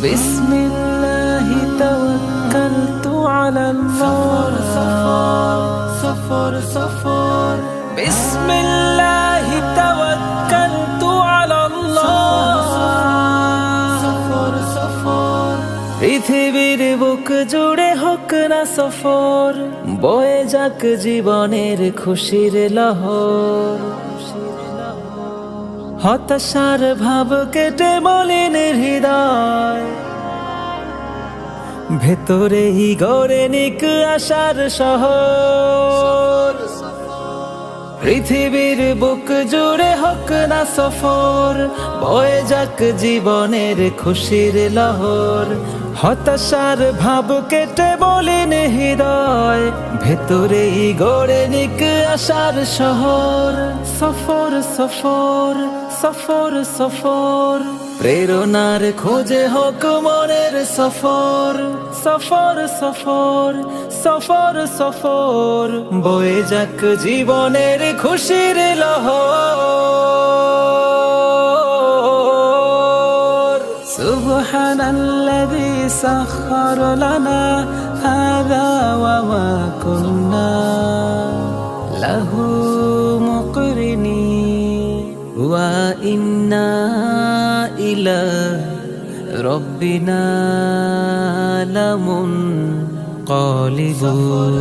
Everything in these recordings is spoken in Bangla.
বিসমিল্লাহি তাওয়াক্কালতু আলাল্লাহ। সফর সফর বিসমিল্লাহি তাওয়াক্কালতু আলাল্লাহ। সফর সফর পৃথিবীর বুক জুড়ে হোক না সফর, বয়ে যাক জীবনের খুশির লহর। হতাশার ভাব কেটে মলিন হৃদয়, ভেতরেই গড়ে নিক আশার শহর। পৃথিবীর বুক জুড়ে হোক না সফর, বয়ে যাক জীবনের খুশির লহর। হতাশার ভাব কেটে মলিন হৃদয়, ভেতরেই গড়ে নিক আশার শহর। সফর সফর সফর সফর প্রেরণার খোঁজে হোক মনের সফর। সফর সফর সফর সফর বয়ে যাক জীবনের খুশির লহর। সুবহানাল্লাযী সাখখার লানা হাযা ওয়া মা কুন্না লাহু মুকরিনিন ওয়া ইন্না ইলা রব্বিনা লামুনকালিবুন।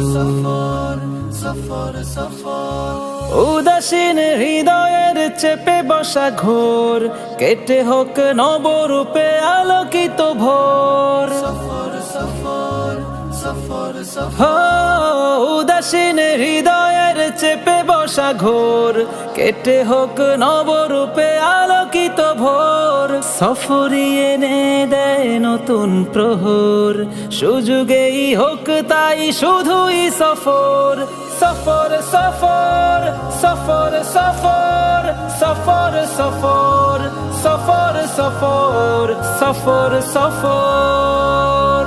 উদাসীন হৃদয়ের চেপে বসা ঘোর, কেটে হোক নবরূপে আলোকিত ভোর। উদাসীন হৃদয়ের চেপে বসা ঘোর, কেটে হোক নবরূপে আলোকিত ভোর। সফরই এনে দেয় নতুন প্রহর, সুযোগেই হোক তাই শুধুই সফর। সফর সফর সফর সফর সফর সফর সফর সফর সফর সফর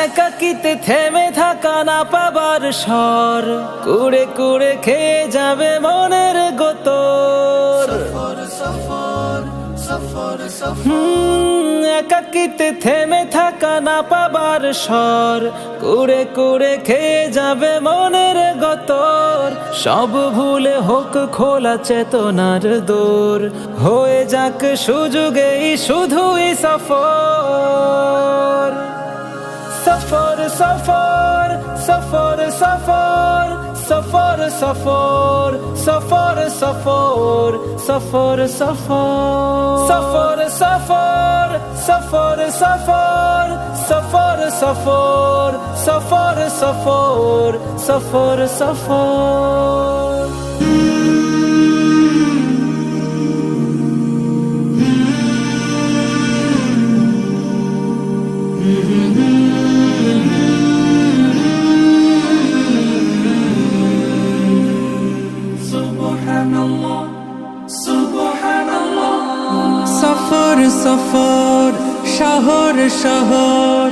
একাকিতে থেমে থাকা না পাবার স্বর, কুড়ে কুড়ে খেয়ে যাবে মনের গোতর। একাকিতে থেমে থাকা না পাবার স্বর, কুড়ে কুড়ে খেয়ে যাবে মনের গোতর। সব ভুলে হোক খোলা চেতনার দোর, হয়ে যাক সুযোগেই শুধুই সফর। সফর সফর সফর সফর সফর সফর সফর সফর সফর সফর সফর সফর সফর সফর সফর সফর সফর সফর সফর। সফর সফর শহর শহর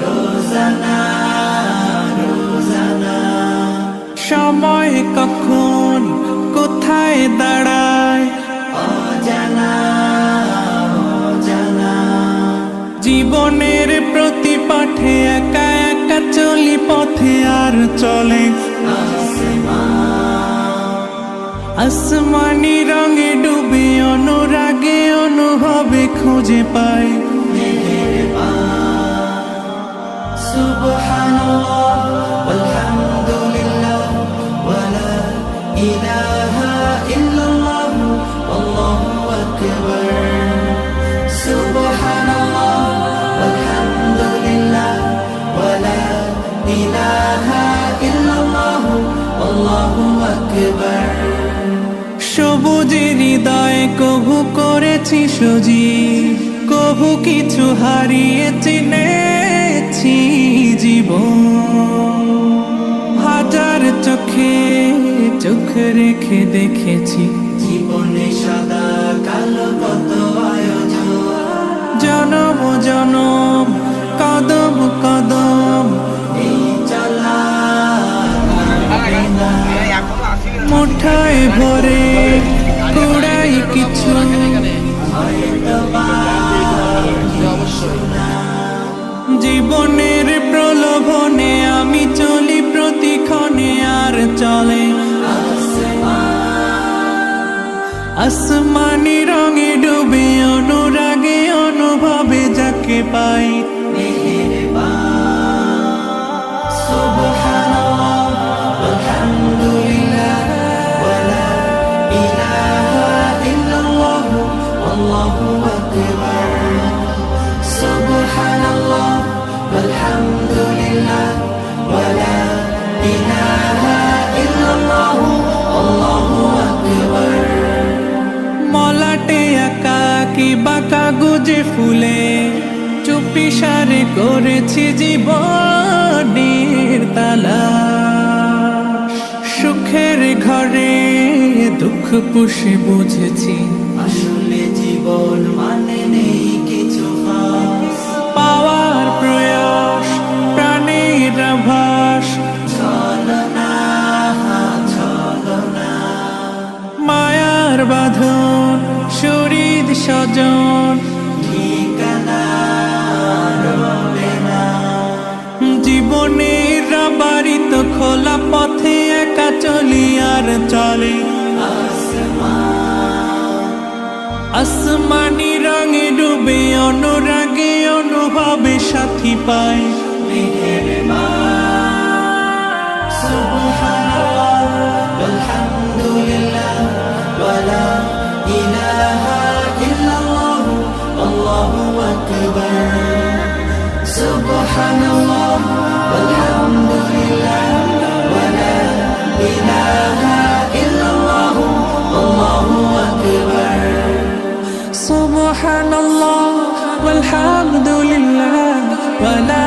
রোজানা রোজানা সময় কখন কোথায় দাঁড়ায় অজানা অজানা। জীবনের প্রতি পাঠে একা একা চলি পথে আর চলে আসমানি রঙে ডুবে অনুরাগে অনুভবে খুঁজে পাই। সুবহানাল্লাহ ওয়ালহামদুলিল্লাহ ওয়ালা ইলাহা ইল্লাল্লাহ আল্লাহু আকবার। সুবহানাল্লাহ ওয়ালহামদুলিল্লাহ ওয়ালা ইলাহা ইল্লাল্লাহ আল্লাহু আকবার। সবুজের হৃদয়ে কভু করেছি সজীব, কভু কিছু হারিয়ে চিনেছি জীবন। হাজার চোখে চোখ রেখে দেখেছি জীবনে সাদা কালো কত আয়োজন, জনম জনম কদম কদম এই চলা মুঠায় ভরে কুড়াই কিছু হয়তো বা আসমানি রঙে ডুবে অনুরাগে অনুভবে যাকে পাই মলাটে আঁকা কি বা কাগজে ফুলে চুপি সারে করেছি জীবনের তালা সুখের ঘরে দুঃখ পুষে বুঝেছি আসলে জীবন মানে নেই কিছু খাস, পাওয়ার প্রয়াস প্রাণের আভাস চলো না চলো না, মায়ার বাঁধন শরীর স্বজন ঠিকানা রবে না। জীবনের বাড়িত খোলা পথে একা চলি আর চলে আসমানি রঙে ডুবে অনুরাগে অনুভবে সাথী পাই সুবহানাল্লাহ ওয়ালহামদুলিল্লাহ ওয়ালা ইলাহা ইল্লাল্লাহ আল্লাহু আকবার। সুবহানাল্লাহ ওয়ালহামদুলিল্লাহ ওয়ালা ইলাহা ইল্লাল্লাহ আল্লাহু আকবার। সুবহানাল্লাহ ওয়ালহামদুলিল্লাহ ওয়ালা